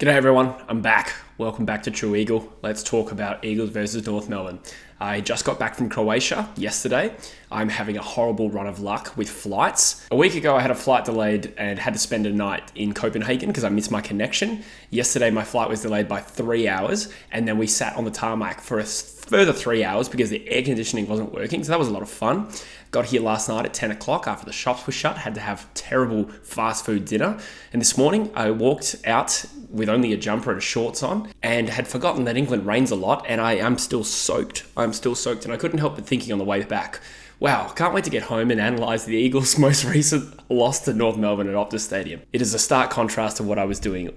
G'day everyone, I'm back. Welcome back to True Eagle. Let's talk about Eagles versus North Melbourne. I just got back from Croatia yesterday. I'm having a horrible run of luck with flights. A week ago I had a flight delayed and had to spend a night in Copenhagen because I missed my connection. Yesterday my flight was delayed by 3 hours and then we sat on the tarmac for a further 3 hours because the air conditioning wasn't working. So that was a lot of fun. Got here last night at 10 o'clock after the shops were shut, had to have terrible fast food dinner. And this morning I walked out with only a jumper and shorts on and had forgotten that England rains a lot and I am still soaked. I'm still soaked and I couldn't help but thinking on the way back, wow, can't wait to get home and analyse the Eagles' most recent loss to North Melbourne at Optus Stadium. It is a stark contrast to what I was doing,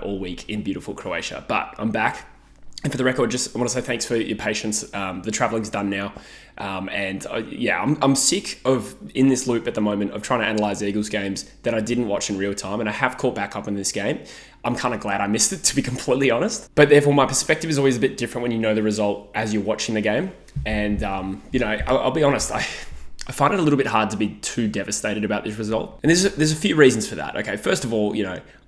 all week in beautiful Croatia. But I'm back. And for the record, just I want to say thanks for your patience. The travelling's done now. I'm sick of, in this loop at the moment, of trying to analyse Eagles games that I didn't watch in real time. And I have caught back up in this game. I'm kind of glad I missed it, to be completely honest. But therefore, my perspective is always a bit different when you know the result as you're watching the game. And, I'll be honest, I find it a little bit hard to be too devastated about this result. And there's a few reasons for that. Okay, first of all,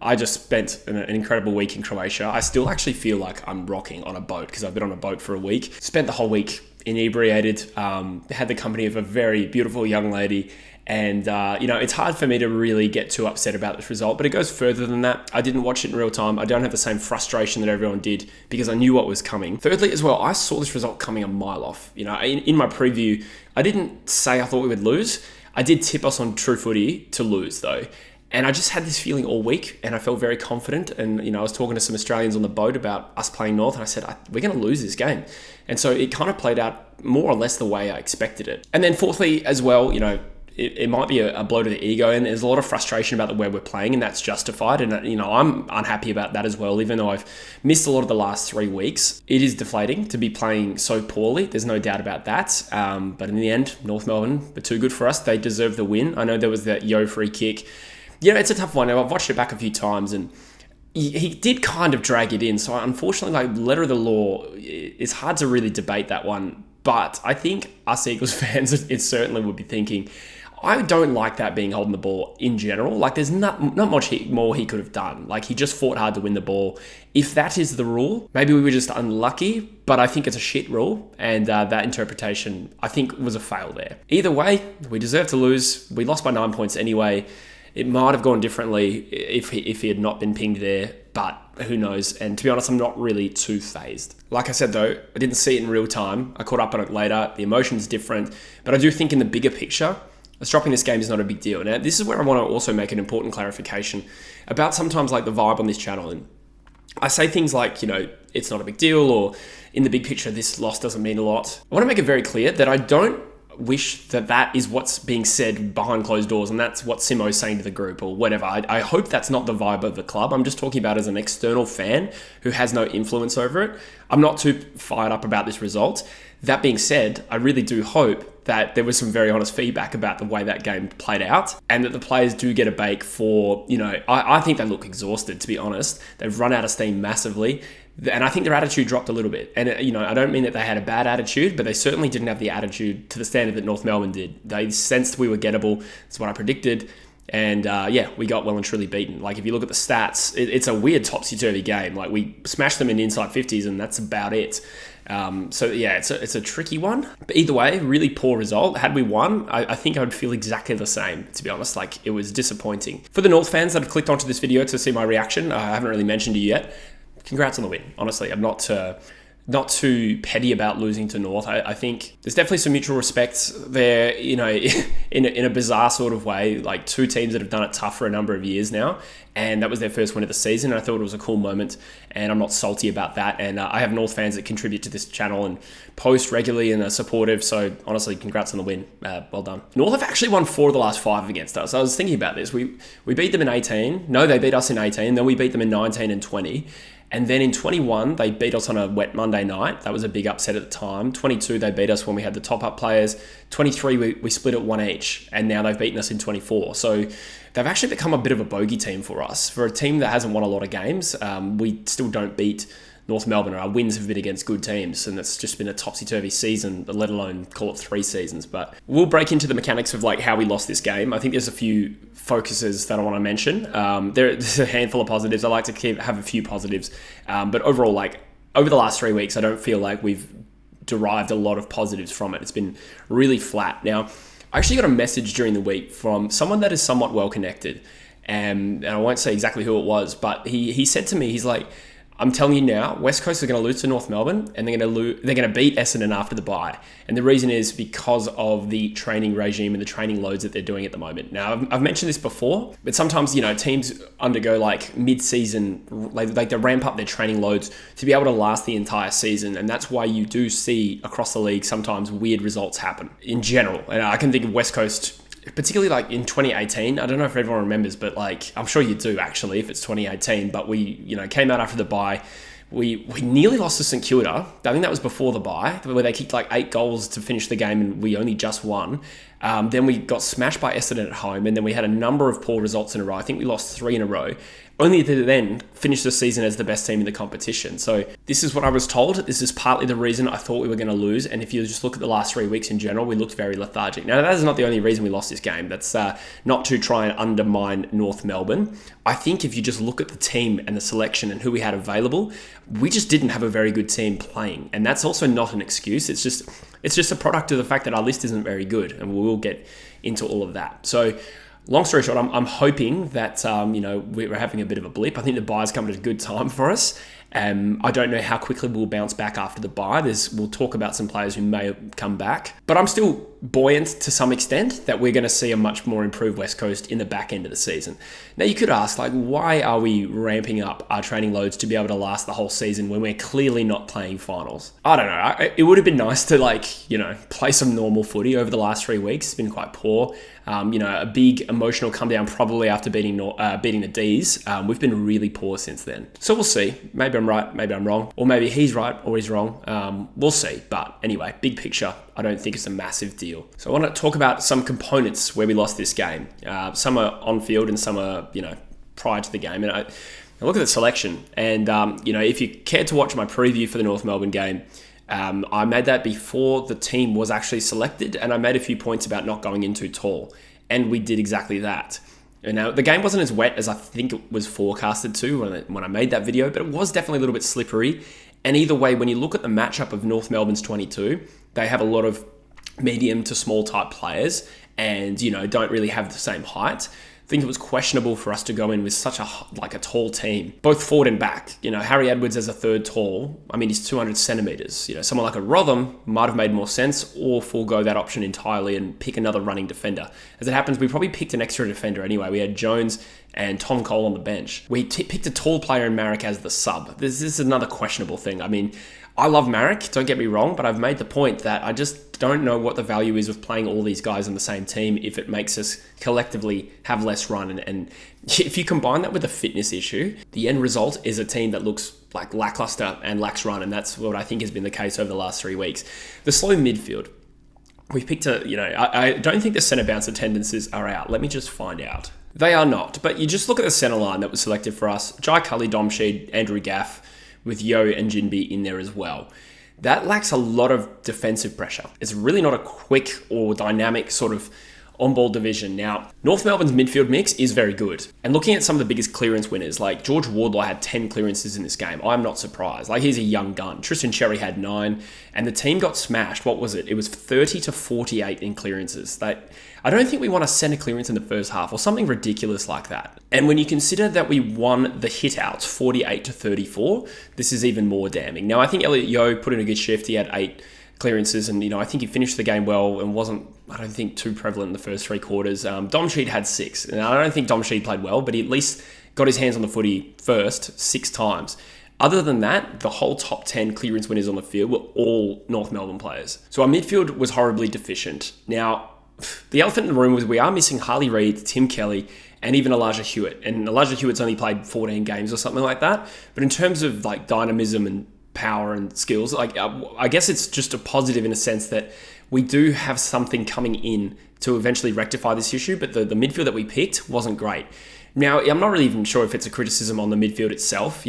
I just spent an incredible week in Croatia. I still actually feel like I'm rocking on a boat because I've been on a boat for a week. Spent the whole week inebriated, had the company of a very beautiful young lady. And, it's hard for me to really get too upset about this result, but it goes further than that. I didn't watch it in real time. I don't have the same frustration that everyone did because I knew what was coming. Thirdly, as well, I saw this result coming a mile off. In my preview, I didn't say I thought we would lose. I did tip us on True Footy to lose, though. And I just had this feeling all week and I felt very confident. And, I was talking to some Australians on the boat about us playing North and I said, we're going to lose this game. And so it kind of played out more or less the way I expected it. And then fourthly, as well, it might be a blow to the ego and there's a lot of frustration about the way we're playing and that's justified. And, I'm unhappy about that as well, even though I've missed a lot of the last 3 weeks. It is deflating to be playing so poorly. There's no doubt about that. But in the end, North Melbourne were too good for us. They deserve the win. I know there was that Yo free kick. It's a tough one. I've watched it back a few times and he did kind of drag it in. So unfortunately, letter of the law, it's hard to really debate that one. But I think us Eagles fans, it certainly would be thinking, I don't like that being holding the ball in general. There's not much more he could have done. He just fought hard to win the ball. If that is the rule, maybe we were just unlucky, but I think it's a shit rule. And that interpretation, I think, was a fail there. Either way, we deserve to lose. We lost by 9 points anyway. It might have gone differently if he had not been pinged there, but who knows? And to be honest, I'm not really too fazed. Like I said, though, I didn't see it in real time. I caught up on it later. The emotion's different. But I do think in the bigger picture, us dropping this game is not a big deal. Now, this is where I want to also make an important clarification about sometimes the vibe on this channel. And I say things like, it's not a big deal, or in the big picture, this loss doesn't mean a lot. I want to make it very clear that I don't wish that is what's being said behind closed doors and that's what Simo's saying to the group or whatever. I hope that's not the vibe of the club. I'm just talking about as an external fan who has no influence over it. I'm not too fired up about this result. That being said, I really do hope that there was some very honest feedback about the way that game played out and that the players do get a bake for, I think they look exhausted, to be honest. They've run out of steam massively. And I think their attitude dropped a little bit. And, I don't mean that they had a bad attitude, but they certainly didn't have the attitude to the standard that North Melbourne did. They sensed we were gettable. That's what I predicted. And, we got well and truly beaten. If you look at the stats, it's a weird topsy-turvy game. We smashed them in the inside 50s and that's about it. It's a tricky one. But either way, really poor result. Had we won, I think I would feel exactly the same, to be honest. It was disappointing. For the North fans that have clicked onto this video to see my reaction, I haven't really mentioned you yet. Congrats on the win. Honestly, I'm not too petty about losing to North. I think there's definitely some mutual respect there, in a bizarre sort of way, two teams that have done it tough for a number of years now. And that was their first win of the season. And I thought it was a cool moment and I'm not salty about that. And I have North fans that contribute to this channel and post regularly and are supportive. So honestly, congrats on the win. Well done. North have actually won 4 of the last 5 against us. I was thinking about this. We beat them in 18. No, they beat us in 18. Then we beat them in 19 and 20. And then in 21, they beat us on a wet Monday night. That was a big upset at the time. 22, they beat us when we had the top-up players. 23, we split at 1 each. And now they've beaten us in 24. So they've actually become a bit of a bogey team for us. For a team that hasn't won a lot of games, we still don't beat North Melbourne. Our wins have been against good teams, and it's just been a topsy-turvy season, let alone call it 3 seasons. But we'll break into the mechanics of like how we lost this game. I think there's a few focuses that I want to mention. There's a handful of positives. I like to have a few positives, but overall, like over the last 3 weeks, I don't feel like we've derived a lot of positives from it. It's been really flat. Now, I actually got a message during the week from someone that is somewhat well connected, and I won't say exactly who it was, but he said to me, he's like, I'm telling you now, West Coast are going to lose to North Melbourne, and they're going to beat Essendon after the bye. And the reason is because of the training regime and the training loads that they're doing at the moment. Now, I've mentioned this before, but sometimes, teams undergo like mid-season, like they ramp up their training loads to be able to last the entire season. And that's why you do see across the league sometimes weird results happen in general. And I can think of West Coast, particularly like in 2018, I don't know if everyone remembers, but like, I'm sure you do actually, if it's 2018, but we, came out after the bye. We nearly lost to St Kilda. I think that was before the bye, where they kicked like 8 goals to finish the game and we only just won. Then we got smashed by Essendon at home, and then we had a number of poor results in a row. I think we lost 3 in a row, only to then finish the season as the best team in the competition. So this is what I was told. This is partly the reason I thought we were going to lose. And if you just look at the last 3 weeks in general, we looked very lethargic. Now, that is not the only reason we lost this game. That's not to try and undermine North Melbourne. I think if you just look at the team and the selection and who we had available, we just didn't have a very good team playing. And that's also not an excuse. It's just a product of the fact that our list isn't very good. And we will get into all of that. So long story short, I'm hoping that, we're having a bit of a blip. I think the bye's come at a good time for us. I don't know how quickly we'll bounce back after the bye. We'll talk about some players who may come back. But I'm still buoyant to some extent that we're going to see a much more improved West Coast in the back end of the season. Now, you could ask, like, why are we ramping up our training loads to be able to last the whole season when we're clearly not playing finals? I don't know. It would have been nice to, play some normal footy over the last 3 weeks. It's been quite poor. A big emotional come down probably after beating the D's. We've been really poor since then. So we'll see. Maybe I'm right, maybe I'm wrong. Or maybe he's right or he's wrong. We'll see. But anyway, big picture, I don't think it's a massive deal. So I want to talk about some components where we lost this game. Some are on field and some are, prior to the game. And I look at the selection. And, if you cared to watch my preview for the North Melbourne game, I made that before the team was actually selected, and I made a few points about not going in too tall, and we did exactly that. And now, the game wasn't as wet as I think it was forecasted to when I made that video, but it was definitely a little bit slippery. And either way, when you look at the matchup of North Melbourne's 22, they have a lot of medium to small type players and, don't really have the same height. I think it was questionable for us to go in with such a tall team, both forward and back. Harry Edwards as a third tall, he's 200 centimetres. Someone like a Rotham might have made more sense, or forego that option entirely and pick another running defender. As it happens, we probably picked an extra defender anyway. We had Jones and Tom Cole on the bench. We picked a tall player in Marek as the sub. This is another questionable thing. I love Marek, don't get me wrong, but I've made the point that I just don't know what the value is of playing all these guys on the same team if it makes us collectively have less run. And if you combine that with a fitness issue, the end result is a team that looks like lackluster and lacks run, and that's what I think has been the case over the last 3 weeks. The slow midfield. We've picked I don't think the centre bounce attendances are out. Let me just find out. They are not, but you just look at the centre line that was selected for us. Jai Cully, Dom Sheed, Andrew Gaff, with Yo and Jinbi in there as well. That lacks a lot of defensive pressure. It's really not a quick or dynamic sort of on-ball division. Now, North Melbourne's midfield mix is very good. And looking at some of the biggest clearance winners, like George Wardlaw had 10 clearances in this game. I'm not surprised. He's a young gun. Tristan Cherry had 9, and the team got smashed. What was it? It was 30 to 48 in clearances. I don't think we won a centre clearance in the first half or something ridiculous like that. And when you consider that we won the hit-outs 48 to 34, this is even more damning. Now, I think Elliot Yeo put in a good shift. He had 8 clearances, and I think he finished the game well and wasn't, I don't think, too prevalent in the first 3 quarters. Dom Sheed had 6, and I don't think Dom Sheed played well, but he at least got his hands on the footy first 6 times. Other than that, the whole top 10 clearance winners on the field were all North Melbourne players. So our midfield was horribly deficient. Now, the elephant in the room was we are missing Harley Reid, Tim Kelly, and even Elijah Hewitt. And Elijah Hewitt's only played 14 games or something like that. But in terms of dynamism and power and skills, I guess it's just a positive in a sense that we do have something coming in to eventually rectify this issue, but the midfield that we picked wasn't great. Now, I'm not really even sure if it's a criticism on the midfield itself.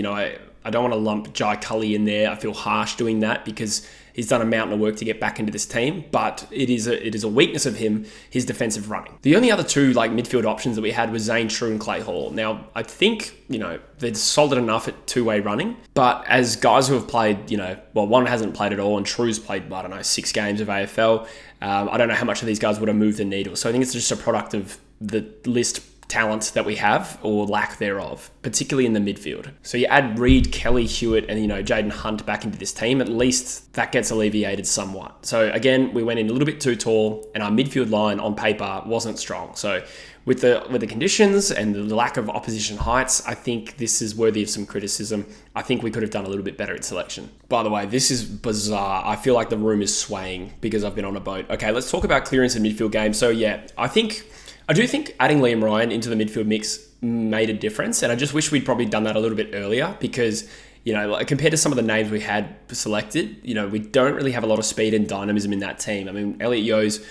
I don't want to lump Jai Cully in there. I feel harsh doing that because he's done a mountain of work to get back into this team, but it is a weakness of him, his defensive running. The only other two midfield options that we had was Zane True and Clay Hall. Now, I think, they're solid enough at two-way running, but as guys who have played, one hasn't played at all and True's played, 6 games of AFL. I don't know how much of these guys would have moved the needle. So I think it's just a product of the list talent that we have or lack thereof, particularly in the midfield. So you add Reed, Kelly, Hewitt, and Jaden Hunt back into this team, at least that gets alleviated somewhat. So again, we went in a little bit too tall and our midfield line on paper wasn't strong. So with the conditions and the lack of opposition heights, I think this is worthy of some criticism. I think we could have done a little bit better in selection. By the way, this is bizarre. I feel like the room is swaying because I've been on a boat. Okay, let's talk about clearance and midfield game. So yeah, I do think adding Liam Ryan into the midfield mix made a difference, and I just wish we'd probably done that a little bit earlier because, compared to some of the names we had selected, we don't really have a lot of speed and dynamism in that team. I mean, Elliot Yeo's,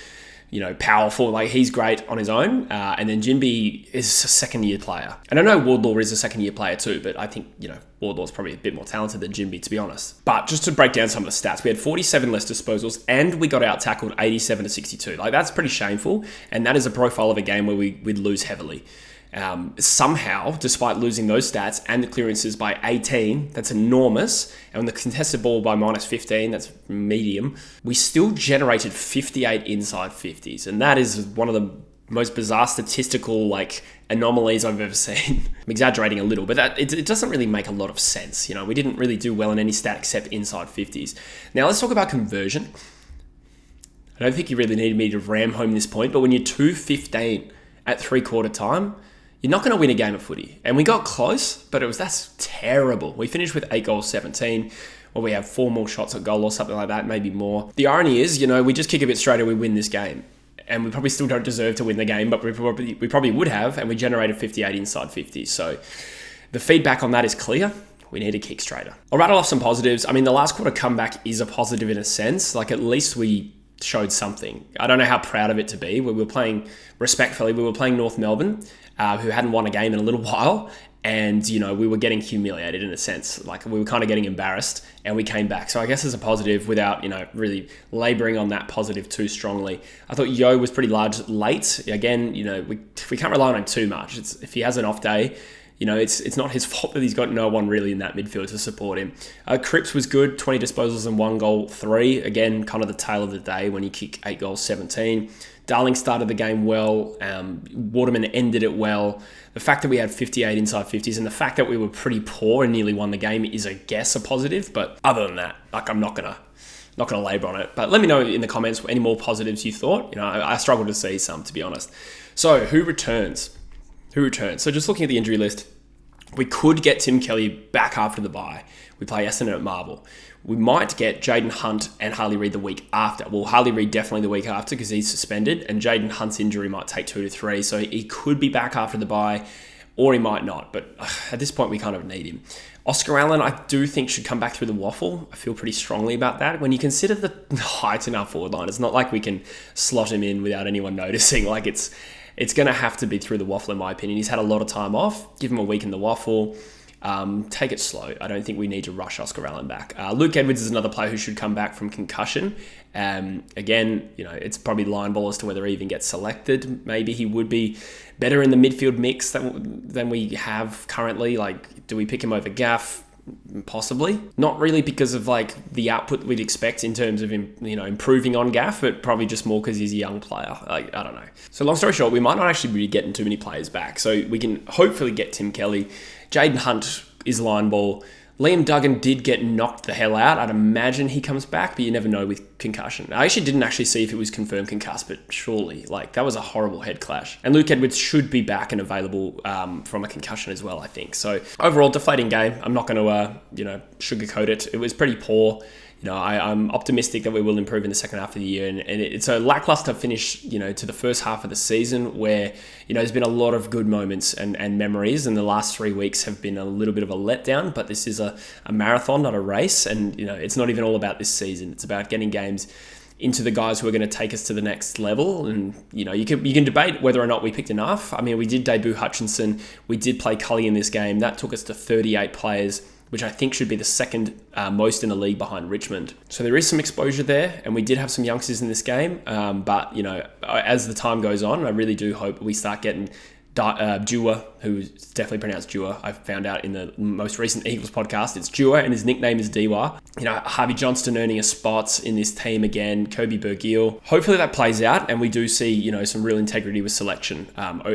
powerful, he's great on his own, and then Jinby is a second-year player. And I know Wardlaw is a second-year player too, but I think, Wardlaw's probably a bit more talented than Jinby, to be honest. But just to break down some of the stats, we had 47 less disposals, and we got out-tackled 87 to 62. That's pretty shameful, and that is a profile of a game where we'd lose heavily. Somehow, despite losing those stats and the clearances by 18, that's enormous, and the contested ball by minus 15, that's medium, we still generated 58 inside 50s, and that is one of the most bizarre statistical anomalies I've ever seen. I'm exaggerating a little, but it doesn't really make a lot of sense. We didn't really do well in any stat except inside 50s. Now let's talk about conversion. I don't think you really needed me to ram home this point, but when you're 2-15 at 3/4 time, you're not going to win a game of footy. And we got close, but that's terrible. We finished with 8 goals, 17, or we have 4 more shots at goal or something like that, maybe more. The irony is, we just kick a bit straighter, we win this game. And we probably still don't deserve to win the game, but we probably would have, and we generated 58 inside 50s. So the feedback on that is clear. We need to kick straighter. I'll rattle off some positives. I mean, the last quarter comeback is a positive in a sense. At least we showed something. I don't know how proud of it to be. We were playing respectfully. We were playing North Melbourne, who hadn't won a game in a little while. And, we were getting humiliated in a sense. We were kind of getting embarrassed and we came back. So I guess it's a positive without, really labouring on that positive too strongly. I thought Yo was pretty large late. Again, we can't rely on him too much. If he has an off day, it's not his fault that he's got no one really in that midfield to support him. Cripps was good, 20 disposals and 1 goal, 3. Again, kind of the tail of the day when you kick 8 goals, 17. Darling started the game well. Waterman ended it well. The fact that we had 58 inside 50s and the fact that we were pretty poor and nearly won the game is, I guess, a positive. But other than that, I'm not gonna labour on it. But let me know in the comments any more positives you thought. I struggled to see some, to be honest. So who returns? So just looking at the injury list, we could get Tim Kelly back after the bye. We play Essendon at Marvel. We might get Jaden Hunt and Harley Reid the week after. Well, Harley Reid definitely the week after because he's suspended, and Jaden Hunt's injury might take 2 to 3, so he could be back after the bye, or he might not. But at this point, we kind of need him. Oscar Allen, I do think should come back through the waffle. I feel pretty strongly about that. When you consider the height in our forward line, it's not like we can slot him in without anyone noticing. It's going to have to be through the waffle, in my opinion. He's had a lot of time off. Give him a week in the waffle. Take it slow. I don't think we need to rush Oscar Allen back. Luke Edwards is another player who should come back from concussion. Again, it's probably line ball as to whether he even gets selected. Maybe he would be better in the midfield mix than we have currently. Do we pick him over Gaff? Possibly. Not really because of the output we'd expect in terms of improving on Gaff, but probably just more because he's a young player. I don't know. So long story short, we might not actually be getting too many players back. So we can hopefully get Tim Kelly. Jaden Hunt is line ball. Liam Duggan did get knocked the hell out. I'd imagine he comes back, but you never know with concussion. I actually didn't see if it was confirmed concussed, but surely, that was a horrible head clash. And Luke Edwards should be back and available from a concussion as well, I think. So overall, deflating game. I'm not going to, sugarcoat it. It was pretty poor. I'm optimistic that we will improve in the second half of the year. And it's a lackluster finish, to the first half of the season where, there's been a lot of good moments and memories. And the last 3 weeks have been a little bit of a letdown. But this is a marathon, not a race. And, it's not even all about this season. It's about getting games into the guys who are going to take us to the next level. And, you can debate whether or not we picked enough. I mean, we did debut Hutchinson. We did play Cully in this game. That took us to 38 players. which I think should be the second most in the league behind Richmond. So there is some exposure there, and we did have some youngsters in this game. But, as the time goes on, I really do hope we start getting Dua, who's definitely pronounced Dua. I found out in the most recent Eagles podcast, it's Dua, and his nickname is Diwa. Harvey Johnston earning a spot in this team again, Kobe Burgill. Hopefully that plays out, and we do see, some real integrity with selection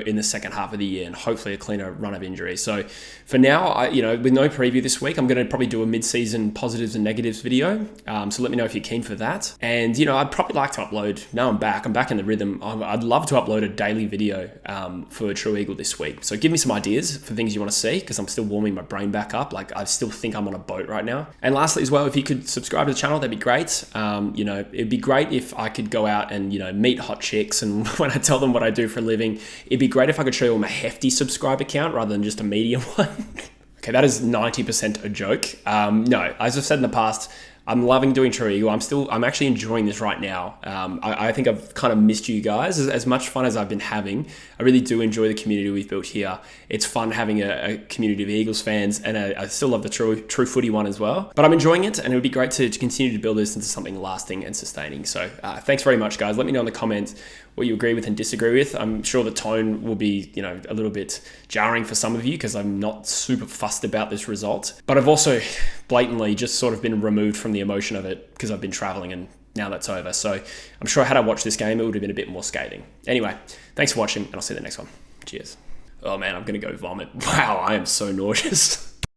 in the second half of the year, and hopefully a cleaner run of injuries. So for now, with no preview this week, I'm going to probably do a mid-season positives and negatives video. So let me know if you're keen for that. And, I'd probably like to upload, now I'm back in the rhythm. I'd love to upload a daily video for True Eagle this week. So give me some ideas for things you want to see, because I'm still warming my brain back up. I still think I'm on a boat right now. And lastly as well, if you could subscribe to the channel, that'd be great. It'd be great if I could go out and, meet hot chicks, and when I tell them what I do for a living, it'd be great if I could show you a hefty subscriber count rather than just a medium one. Okay, that is 90% a joke. No, as I've said in the past, I'm loving doing True Eagle. I'm actually enjoying this right now. I think I've kind of missed you guys. As much fun as I've been having, I really do enjoy the community we've built here. It's fun having a community of Eagles fans, and I still love the true footy one as well. But I'm enjoying it, and it would be great to continue to build this into something lasting and sustaining. So thanks very much, guys. Let me know in the comments what you agree with and disagree with. I'm sure the tone will be, a little bit jarring for some of you, because I'm not super fussed about this result. But I've also blatantly just sort of been removed from the emotion of it because I've been traveling, and now that's over. So I'm sure had I watched this game, it would have been a bit more scathing. Anyway, thanks for watching, and I'll see you in the next one. Cheers. Oh man, I'm going to go vomit. Wow, I am so nauseous.